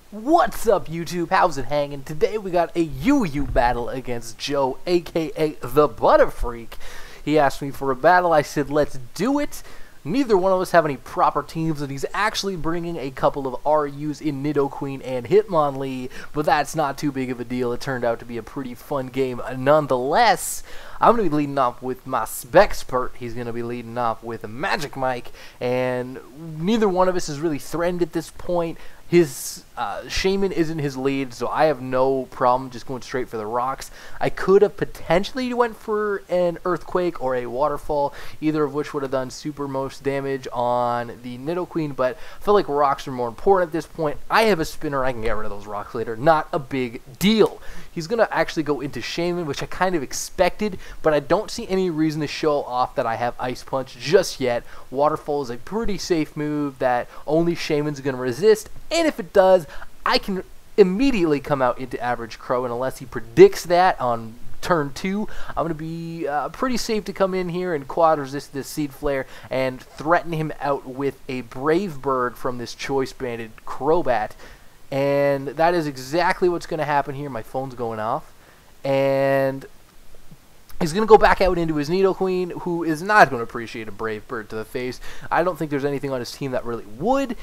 What's up, YouTube? How's it hanging? Today we got a UU battle against Joe, aka the Butterfreek. He asked me for a battle. I said, let's do it. Neither one of us have any proper teams, and he's actually bringing a couple of RUs in Nidoqueen and Hitmonlee, but that's not too big of a deal. It turned out to be a pretty fun game nonetheless. I'm going to be leading off with my Spexpert. He's going to be leading off with a Magic Mike, and neither one of us is really threatened at this point. His Shaman isn't his lead, so I have no problem just going straight for the rocks. I could have potentially went for an Earthquake or a Waterfall, either of which would have done super most damage on the Nidoqueen, but I feel like rocks are more important at this point. I have a spinner, I can get rid of those rocks later, not a big deal. He's going to actually go into Shaman, which I kind of expected, but I don't see any reason to show off that I have Ice Punch just yet. Waterfall is a pretty safe move that only Shaman's going to resist, and if it does, I can immediately come out into Average Crow, and unless he predicts that on turn 2, I'm going to be pretty safe to come in here and quad resist this Seed Flare and threaten him out with a Brave Bird from this Choice Banded Crobat. And that is exactly what's going to happen here. My phone's going off. And he's going to go back out into his Nidoqueen, who is not going to appreciate a Brave Bird to the face. I don't think there's anything on his team that really would.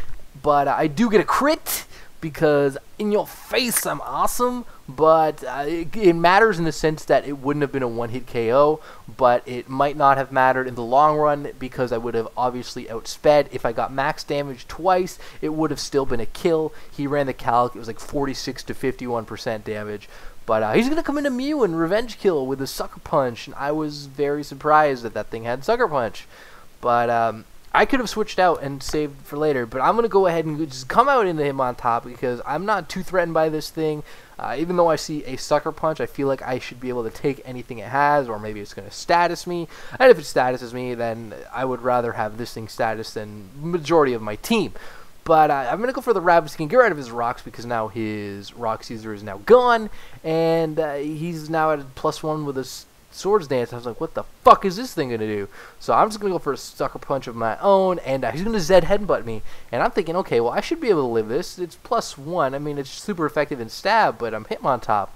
But I do get a crit because in your face I'm awesome. But it matters in the sense that it wouldn't have been a one-hit KO. But it might not have mattered in the long run because I would have obviously outsped. If I got max damage twice, it would have still been a kill. He ran the calc. It was like 46 to 51% damage. But he's going to come into Mew and Revenge Kill with a Sucker Punch. And I was very surprised that that thing had Sucker Punch. But I could have switched out and saved for later, but I'm going to go ahead and just come out into him on top because I'm not too threatened by this thing. Even though I see a Sucker Punch, I feel like I should be able to take anything it has, or maybe it's going to status me. And if it statuses me, then I would rather have this thing status than majority of my team. But I'm going to go for the Rabbit Skin, get rid of his rocks, because now his Rock Caesar is now gone, and he's now at +1 with a Swords Dance. I was like, what the fuck is this thing going to do? So I'm just going to go for a Sucker Punch of my own, and he's going to Zed Headbutt me. And I'm thinking, okay, well, I should be able to live this. It's +1. I mean, it's super effective in stab, but I'm Hitmontop.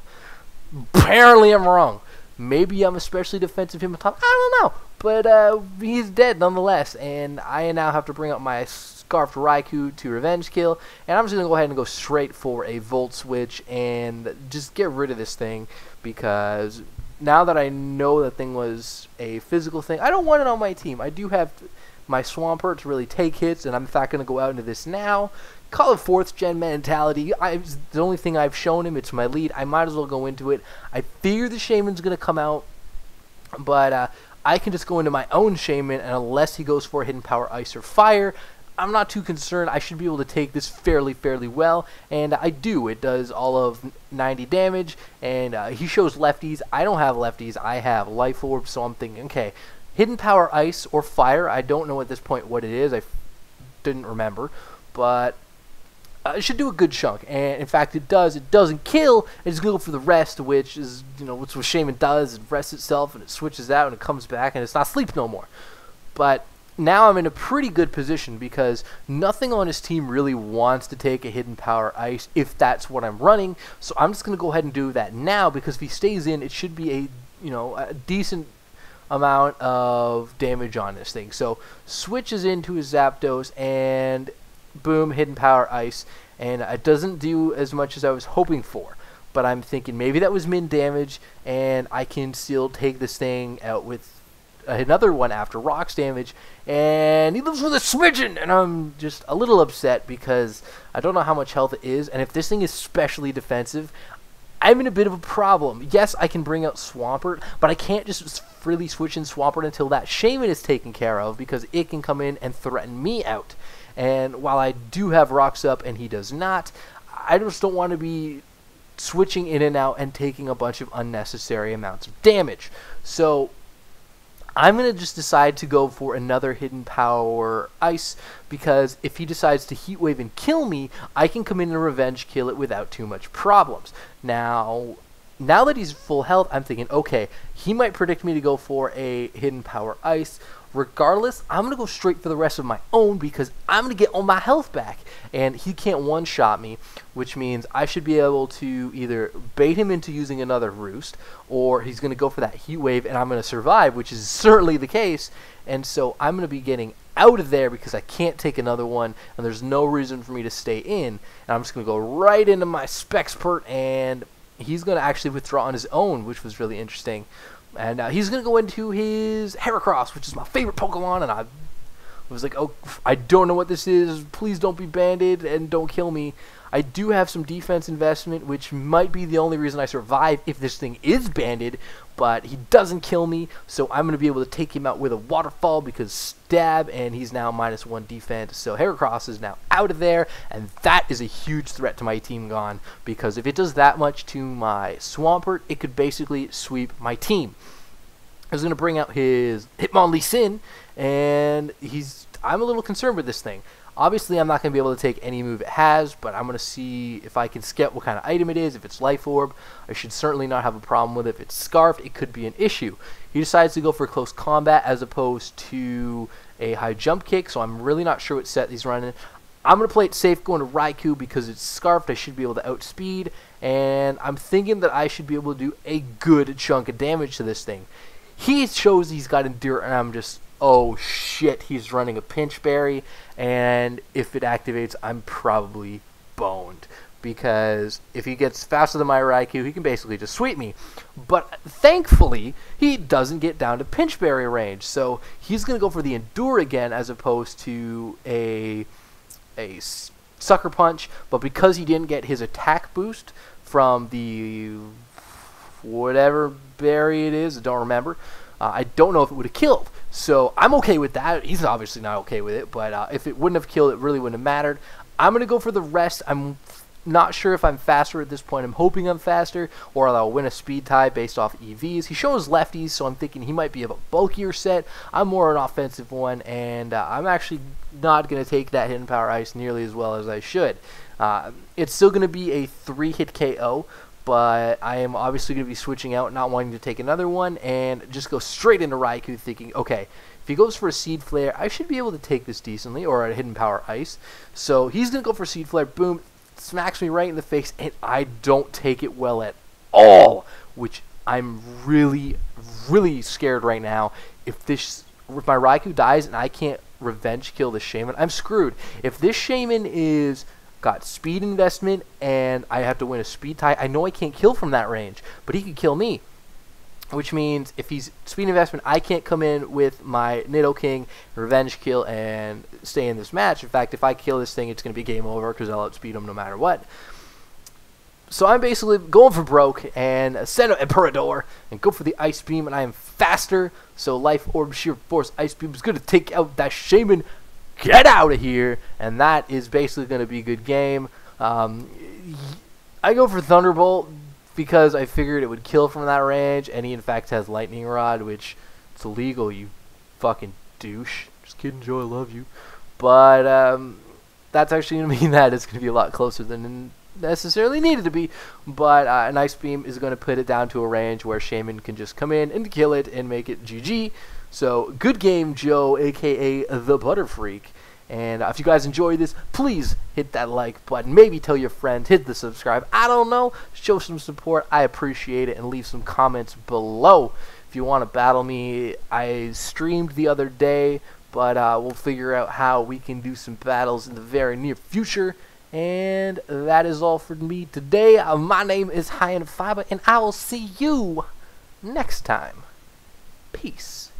Apparently I'm wrong. Maybe I'm especially defensive Hitmontop. I don't know. But he's dead nonetheless, and I now have to bring up my Scarfed Raikou to Revenge Kill, and I'm just going to go ahead and go straight for a Volt Switch and just get rid of this thing, because now that I know that thing was a physical thing, I don't want it on my team. I do have my Swampert to really take hits, and I'm in fact going to go out into this now. Call it 4th gen mentality. The only thing I've shown him, it's my lead. I might as well go into it. I fear the Shaman's going to come out, but I can just go into my own Shaman, and unless he goes for Hidden Power Ice or Fire, I'm not too concerned. I should be able to take this fairly well, and I do. It does all of 90 damage, and he shows lefties. I don't have lefties. I have Life Orb, so I'm thinking, okay, Hidden Power Ice or Fire. I don't know at this point what it is. I didn't remember, but it should do a good chunk, and in fact it does. It doesn't kill. It's going to go for the rest, which is, you know, what's what Shaman does. It rests itself, and it switches out, and it comes back, and it's not sleep no more. But now I'm in a pretty good position because nothing on his team really wants to take a Hidden Power Ice if that's what I'm running. So I'm just going to go ahead and do that now, because if he stays in, it should be a, you know, a decent amount of damage on this thing. So switches into his Zapdos, and boom, Hidden Power Ice, and it doesn't do as much as I was hoping for. But I'm thinking maybe that was min damage, and I can still take this thing out with another one after rocks damage, and he lives with a smidgen, and I'm just a little upset because I don't know how much health it is, and if this thing is specially defensive, I'm in a bit of a problem. Yes, I can bring out Swampert, but I can't just freely switch in Swampert until that Shaman is taken care of, because it can come in and threaten me out. And while I do have rocks up and he does not, I just don't want to be switching in and out and taking a bunch of unnecessary amounts of damage. So I'm going to just decide to go for another Hidden Power Ice, because if he decides to Heat Wave and kill me, I can come in and Revenge Kill it without too much problems. Now that he's full health, I'm thinking, okay, he might predict me to go for a Hidden Power Ice, Regardless, I'm going to go straight for the rest of my own because I'm going to get all my health back. And he can't one-shot me, which means I should be able to either bait him into using another roost, or he's going to go for that heat wave and I'm going to survive, which is certainly the case. And so I'm going to be getting out of there because I can't take another one, and there's no reason for me to stay in. And I'm just going to go right into my Spexpert, and he's going to actually withdraw on his own, which was really interesting. And he's going to go into his Heracross, which is my favorite Pokemon, and I was like, oh, I don't know what this is. Please don't be banded and don't kill me. I do have some defense investment, which might be the only reason I survive if this thing is banded, but he doesn't kill me, so I'm going to be able to take him out with a waterfall because stab, and he's now -1 defense. So Heracross is now out of there, and that is a huge threat to my team gone, because if it does that much to my Swampert, it could basically sweep my team. I was going to bring out his Hitmonlee Sin, and I'm a little concerned with this thing. Obviously, I'm not going to be able to take any move it has, but I'm going to see if I can scout what kind of item it is. If it's Life Orb, I should certainly not have a problem with it. If it's Scarf, it could be an issue. He decides to go for close combat as opposed to a high jump kick, so I'm really not sure what set he's running. I'm going to play it safe going to Raikou because it's Scarfed. I should be able to outspeed, and I'm thinking that I should be able to do a good chunk of damage to this thing. He shows he's got Endure, and I'm just, oh shit, he's running a Pinch Berry, and if it activates, I'm probably boned. Because if he gets faster than my Raikou, he can basically just sweep me. But thankfully, he doesn't get down to Pinch Berry range, so he's going to go for the Endure again as opposed to a Sucker Punch. But because he didn't get his attack boost from the whatever berry it is, I don't remember, I don't know if it would have killed. So I'm okay with that. He's obviously not okay with it, but if it wouldn't have killed, it really wouldn't have mattered. I'm going to go for the rest. I'm not sure if I'm faster at this point. I'm hoping I'm faster, or I'll win a speed tie based off EVs. He shows lefties, so I'm thinking he might be of a bulkier set. I'm more an offensive one, and I'm actually not going to take that Hidden Power Ice nearly as well as I should. It's still going to be a 3-hit KO, but I am obviously going to be switching out, not wanting to take another one, and just go straight into Raikou thinking, okay, if he goes for a Seed Flare, I should be able to take this decently, or a Hidden Power Ice. So he's going to go for Seed Flare, boom, smacks me right in the face, and I don't take it well at all, which I'm really, really scared right now. If my Raikou dies and I can't revenge kill the Shaman, I'm screwed. If this Shaman is got speed investment and I have to win a speed tie, I know I can't kill from that range, but he could kill me. Which means if he's speed investment, I can't come in with my Nidoking, revenge kill, and stay in this match. In fact, if I kill this thing, it's going to be game over because I'll outspeed him no matter what. So I'm basically going for broke and set up Emperador and go for the Ice Beam, and I am faster. So Life Orb, Sheer Force, Ice Beam is going to take out that Shaman. Get out of here! And that is basically going to be a good game. I go for Thunderbolt because I figured it would kill from that range, and he in fact has Lightning Rod, which it's illegal, you fucking douche. Just kidding, Joe, I love you. But that's actually going to mean that it's going to be a lot closer than necessarily needed to be. But an Ice Beam is going to put it down to a range where Shaman can just come in and kill it and make it GG. So, good game, Joe, aka the Butterfreek. And if you guys enjoyed this, please hit that like button. Maybe tell your friends, hit the subscribe. I don't know. Show some support. I appreciate it. And leave some comments below. If you want to battle me, I streamed the other day, but we'll figure out how we can do some battles in the very near future. And that is all for me today. My name is HighInFiber, and I will see you next time. Peace.